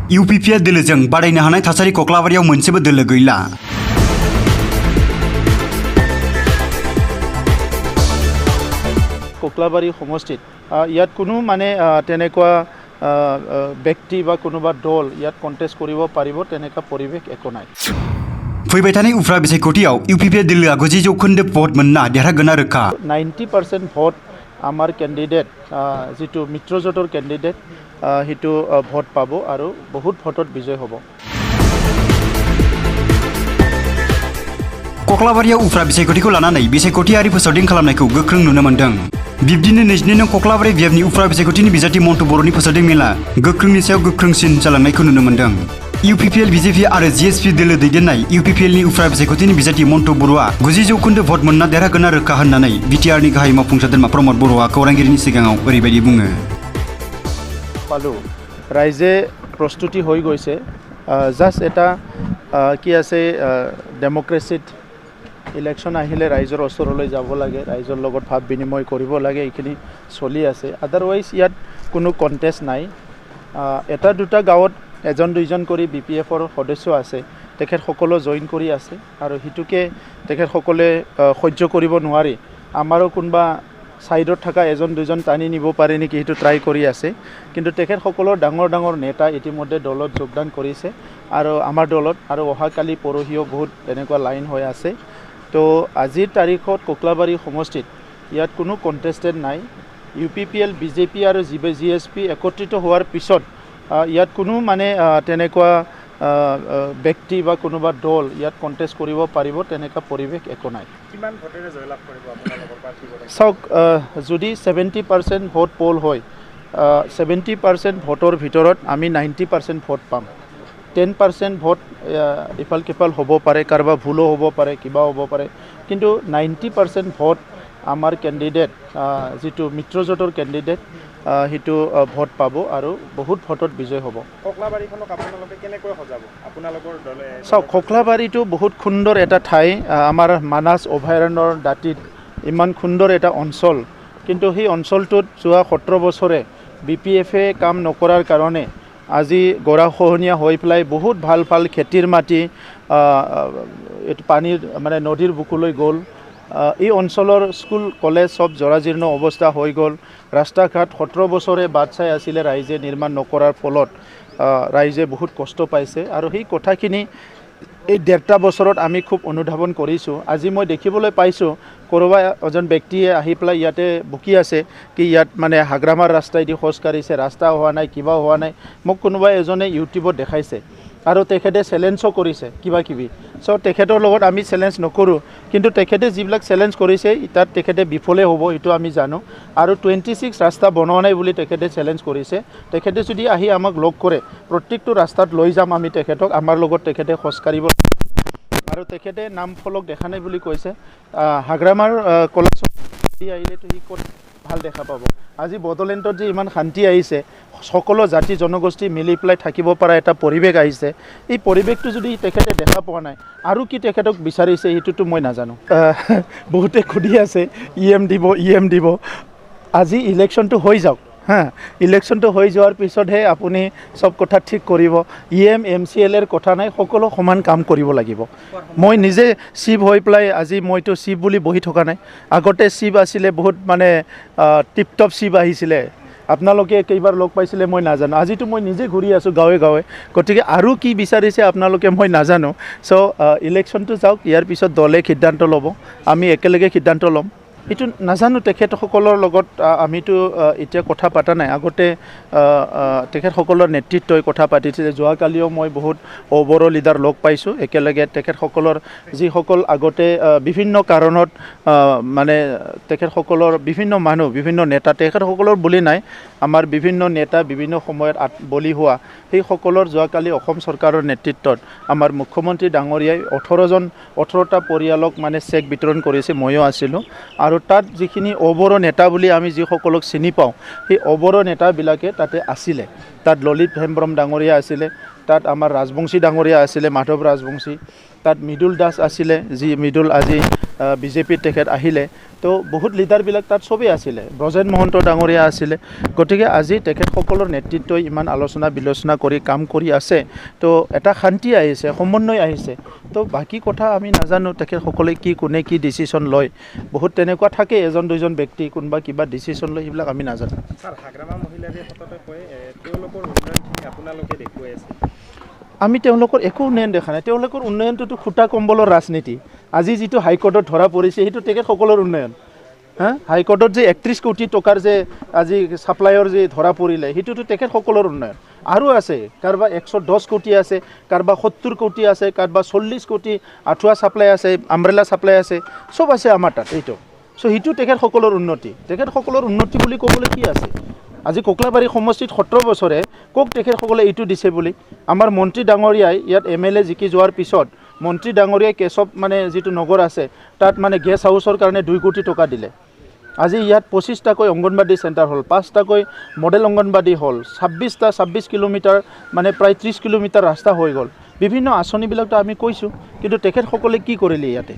UPPL दोलोजों बादायनो हानाय थासारि कक्लाबारियाव मोनसेबो दोलो गैला। कक्लाबारी समष्टित ইয়াত কোনো মানে তেনেকুৱা ব্যক্তি বা কোনোবা দল ইয়াত কন্টেস্ট কৰিব পাৰিব তেনেকুৱা পৰিৱেশ একো নাই। फैबाय थानाय उफ्रा बिसायख'थियाव UPPL दोलोआ 90% भट मोनना देरहागोना रोखा। 90% भट आमार कैंडिडेट जितु मित्रजोटर कैंडिडेट हितु भट पाब और बहुत भोटत विजय हब। कक्लाबारियाव उफ्रा बिसायख'थिखौ लानानै बिसायख'थियारि फोसावदिं खालामनायखौ गोख्रों नुनो मोन्दों। बिब्दिनो 22 नं कक्लाबारि बियाबनि उफ्रा बिसायख'थिनि बिजाथि मन्टु बर'नि फोसावदिं मेला गोख्रोंनि सायाव गोख्रोंसिन जालांनायखौ नुनो मोन्दों। UPPL BJP आरो GSP दोलो दैदेननाय UPPLनि उफ्रा बिसायख'थिनि बिजाथि मन्टु बर'आ 90% भट मोनना देरहागोना रोखा होननानै BTRनि गाहाय मावफुं सोद्रोमा प्रमद बर'आ खौरांगिरिनि सिगाङाव ओरैबायदि बुङो। पालु राइजे प्रस्तुति হৈ গৈছে জাস্ট এটা কি আছে ডেমোক্ৰেসিত ইলেকশন আহিলে ৰাইজৰ ওচৰলৈ যাব লাগে, ৰাইজৰ লগত ভাৱ বিনিময় কৰিব লাগে, এইখিনি চলি আছে। আদাৰৱাইজ ইয়াত কোনো কন্টেস্ট নাই। এটা দুটা গাঁৱত এজন দুইজন কৰি BPFৰ সদস্য আছে, তেখেতসকলো জইন কৰি আছে আৰু হিতুকে তেখেতসকলে সহ্য কৰিব নোৱাৰি আমাৰো কোনবা সাইডত থাকা এজন দুইজন টানি নিব পাৰে নেকি সেইটো ট্ৰাই কৰি আছে। কিন্তু তেখেতসকলৰ ডাঙৰ ডাঙৰ নেতা ইতিমধ্যে দলত যোগদান কৰিছে আৰু আমাৰ দলত আৰু অহাকালি পৰহিও বহুত এনেকুৱা লাইন হৈ আছে। তো আজিৰ তাৰিখত কক্লাবাৰী সমষ্টিত ইয়াত কোনো কণ্টেষ্টেড নাই। UPPL BJP আৰু GSP একত্ৰিত হোৱাৰ পিছত ইয়াত কোনো মানে তেনেকুৱা ব্যক্তি বা কোনোবা দল ইয়াত কণ্টেষ্ট কৰিব পাৰিব তেনেকুৱা পৰিৱেশ একো নাই। কিমান ভোটেৰে জয়লাভ কৰিব আপোনালোকৰ প্ৰাৰ্থীগৰাকী? চাওক, যদি 70% ভোট পোল হয় 70% ভোটৰ ভিতৰত আমি 90% ভোট পাম। 10% ভোট ইফাল কিফাল হ'ব পাৰে, কাৰোবাৰ ভুলো হ'ব পাৰে, কিবা হ'ব পাৰে, কিন্তু 90% ভোট আমাৰ কেণ্ডিডেট যিটো মিত্ৰজোঁটৰ কেণ্ডিডেট হিটো ভোট পাব আৰু বহুত ভোটত বিজয় হ'ব। কক্লাবাৰীখনক আপোনালোকে কেনেকৈ সজাব আপোনালোকৰ দলে? চাওক, কক্লাবাৰীটো বহুত সুন্দৰ এটা ঠাই, আমাৰ মানাস অভয়াৰণ্যৰ দাঁতিত ইমান সুন্দৰ এটা অঞ্চল, কিন্তু সেই অঞ্চলটোত যোৱা 17 বছৰে BPFে কাম নকৰাৰ কাৰণে আজি গৰাখহনীয়া হৈ পেলাই বহুত ভাল ভাল খেতিৰ মাটি পানীৰ মানে নদীৰ বুকুলৈ গ'ল। এই অঞ্চলৰ স্কুল কলেজ সব জৰাজীৰ্ণ অৱস্থা হৈ গ'ল। ৰাস্তা ঘাট 17 বছৰে বাট চাই আছিলে ৰাইজে নিৰ্মাণ নকৰাৰ ফলত ৰাইজে বহুত কষ্ট পাইছে আৰু সেই কথাখিনি এই 1.5 বছৰত আমি খুব অনুধাৱন কৰিছোঁ। আজি মই দেখিবলৈ পাইছোঁ কোনোবা এজন ব্যক্তিয়ে আহি পেলাই ইয়াতে বকি আছে কি ইয়াত মানে হাগ্ৰামাৰ ৰাস্তাইদি খোজ কাঢ়িছে, ৰাস্তা হোৱা নাই, কিবা হোৱা নাই। মোক কোনোবা এজনে ইউটিউবত দেখাইছে আৰু তেখেতে চেলেঞ্জো কৰিছে কিবা কিবি। চ' তেখেতৰ লগত আমি চেলেঞ্জ নকৰোঁ, কিন্তু তেখেতে যিবিলাক চেলেঞ্জ কৰিছে তাত তেখেতে বিফলে হ'ব এইটো আমি জানো। আৰু 26 ৰাস্তা বনোৱা নাই বুলি তেখেতে চেলেঞ্জ কৰিছে। তেখেতে যদি আহি আমাক লগ কৰে প্ৰত্যেকটো ৰাস্তাত লৈ যাম আমি তেখেতক, আমাৰ লগত তেখেতে খোজকাঢ়িব। আৰু তেখেতে নাম ফলক দেখা নাই বুলি কৈছে। হাগ্ৰামাৰ কলা আহিলেতো সি ক'ত ভাল দেখা পাব। আজি বড়োলেণ্ডত যে ইমান শান্তি আহিছে, সকলো জাতি জনগোষ্ঠী মিলি পেলাই থাকিব পৰা এটা পৰিৱেশ আহিছে, এই পৰিৱেশটো যদি তেখেতে দেখা পোৱা নাই আৰু কি তেখেতক বিচাৰিছে সেইটোতো মই নাজানো। বহুতে সুধি আছে EM দিব। আজি ইলেকশ্যনটো হৈ যাওক, ইলেকশ্যনটো হৈ যোৱাৰ পিছতহে আপুনি সব কথা ঠিক কৰিব। MCLৰ কথা নাই, সকলো সমান কাম কৰিব লাগিব। মই নিজে শিৱ হৈ পেলাই আজি মইতো শিৱ বুলি বহি থকা নাই। আগতে শিৱ আছিলে, বহুত মানে টিপটপ শিৱ আহিছিলে, আপোনালোকে কেইবাৰ লগ পাইছিলে মই নাজানো। আজিতো মই নিজে ঘূৰি আছোঁ গাঁৱে গাঁৱে, গতিকে আৰু কি বিচাৰিছে আপোনালোকে মই নাজানো। চ' ইলেকশ্যনটো যাওক, ইয়াৰ পিছত দলে সিদ্ধান্ত ল'ব, আমি একেলগে সিদ্ধান্ত ল'ম। এইটো নাজানো তেখেতসকলৰ লগত আমিতো এতিয়া কথা পতা নাই। আগতে তেখেতসকলৰ নেতৃত্বই কথা পাতিছিলে। যোৱাকালিও মই বহুত বড়ো লিডাৰ লগ পাইছোঁ একেলগে। তেখেতসকলৰ যিসকল আগতে বিভিন্ন কাৰণত মানে তেখেতসকলৰ বিভিন্ন মানুহ, বিভিন্ন নেতা, তেখেতসকলৰ বুলি নাই, আমাৰ বিভিন্ন নেতা বিভিন্ন সময়ত বলি হোৱা সেইসকলৰ যোৱাকালি অসম চৰকাৰৰ নেতৃত্বত আমাৰ মুখ্যমন্ত্ৰী ডাঙৰীয়াই 18টা পৰিয়ালক মানে চেক বিতৰণ কৰিছে, ময়ো আছিলোঁ। আৰু তাত যিখিনি অবড়ো নেতা বুলি আমি যিসকলক চিনি পাওঁ সেই অবড়ো নেতাবিলাকে তাতে আছিলে। তাত ললিত হেমব্ৰম ডাঙৰীয়া আছিলে, তাত আমাৰ ৰাজবংশী ডাঙৰীয়া আছিলে, মাধৱ ৰাজবংশী, তাত মৃদুল দাস আছিলে যি মৃদুল আজি বিজেপিত তেখেত আহিলে তো বহুত লিডাৰবিলাক তাত চবেই আছিলে ব্ৰজেন মহন্ত ডাঙৰীয়া আছিলে গতিকে আজি তেখেতসকলৰ নেতৃত্বই ইমান আলোচনা বিলোচনা কৰি কাম কৰি আছে তো এটা শান্তি আহিছে সমন্বয় আহিছে তো বাকী কথা আমি নাজানো তেখেতসকলে কি কোনে কি ডিচিশ্যন লয় বহুত তেনেকুৱা থাকে এজন দুজন ব্যক্তি কোনোবা কিবা ডিচিশ্যন লয় সেইবিলাক আমি নাজানো স্যাৰ হাগ্ৰামা মহিলাৰে সততে কয় তেওঁলোকৰ উন্নয়নখিনি আপোনালোকে দেখুৱাই আছে আমি তেওঁলোকৰ একো উন্নয়ন দেখা নাই তেওঁলোকৰ উন্নয়নটোতো খুটা কম্বলৰ ৰাজনীতি আজি যিটো হাইকোৰ্টত ধৰা পৰিছে সেইটো তেখেতসকলৰ উন্নয়ন হা হাইকোৰ্টত যে 31 কোটি টকাৰ যে আজি ছাপ্লাইৰ যে ধৰা পৰিলে সেইটোতো তেখেতসকলৰ উন্নয়ন আৰু আছে কাৰোবাৰ 110 কোটি আছে কাৰোবাৰ 70 কোটি আছে কাৰোবাৰ 40 কোটি আঠুৱা ছাপ্লাই আছে আমব্ৰেলা ছাপ্লাই আছে সব আছে আমাৰ তাত এইটো চ' সেইটো তেখেতসকলৰ উন্নতি বুলি ক'বলৈ কি আছে আজি কোকলাবাৰী সমষ্টিত 17 বছৰে কক তেখেতসকলে এইটো দিছে বুলি আমাৰ মন্ত্ৰী ডাঙৰীয়াই ইয়াত MLA জিকি যোৱাৰ পিছত মন্ত্ৰী ডাঙৰীয়াই কেশৱ মানে যিটো নগৰ আছে তাত মানে গেছ হাউচৰ কাৰণে 2 কোটি টকা দিলে আজি ইয়াত 25টাকৈ অংগনবাদী চেণ্টাৰ হ'ল 5টাকৈ মডেল অংগনবাদী হ'ল 26 কিলোমিটাৰ মানে প্ৰায় 30 কিলোমিটাৰ ৰাস্তা হৈ গ'ল বিভিন্ন আঁচনিবিলাকতো আমি কৈছোঁ কিন্তু তেখেতসকলে কি কৰিলে ইয়াতে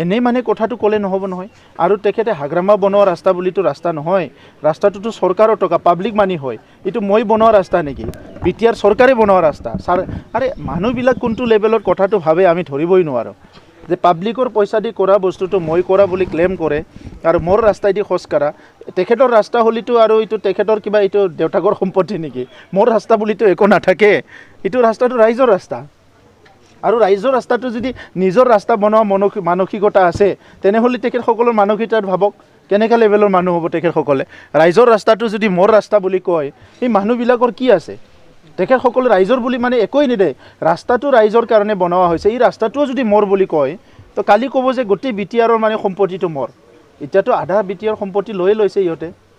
এনেই মানে কথাটো ক'লে নহ'ব নহয় আৰু তেখেতে হাগ্ৰামা বনোৱা ৰাস্তা বুলিতো ৰাস্তা নহয় ৰাস্তাটোতো চৰকাৰৰ টকা পাব্লিক মানি হয় এইটো মই বনোৱা ৰাস্তা নেকি বিটিআৰ চৰকাৰে বনোৱা ৰাস্তা আৰে মানুহবিলাক কোনটো লেভেলত কথাটো ভাবে আমি ধৰিবই নোৱাৰোঁ যে পাব্লিকৰ পইচা দি কৰা বস্তুটো মই কৰা বুলি ক্লেম কৰে আৰু মোৰ ৰাস্তাই দি খোজকাঢ়া তেখেতৰ ৰাস্তা হ'লিতো আৰু এইটো তেখেতৰ কিবা এইটো দেউতাকৰ সম্পত্তি নেকি মোৰ ৰাস্তা বুলিতো একো নাথাকে এইটো ৰাস্তাটো ৰাইজৰ ৰাস্তা আৰু ৰাইজৰ ৰাস্তাটো যদি নিজৰ ৰাস্তা বনোৱা মানসিকতা আছে তেনেহ'লে তেখেতসকলৰ মানসিকতাত ভাবক কেনেকুৱা লেভেলৰ মানুহ হ'ব তেখেতসকলে ৰাইজৰ ৰাস্তাটো যদি মোৰ ৰাস্তা বুলি কয় এই মানুহবিলাকৰ কি আছে তেখেতসকলে ৰাইজৰ বুলি মানে একোৱেই নিদিয়ে ৰাস্তাটো ৰাইজৰ কাৰণে বনোৱা হৈছে এই ৰাস্তাটোও যদি মোৰ বুলি কয় তো কালি ক'ব যে গোটেই বিটিআৰৰ মানে সম্পত্তিটো মোৰ এতিয়াতো আধা বিটিআৰ সম্পত্তি লৈছে ইহঁতে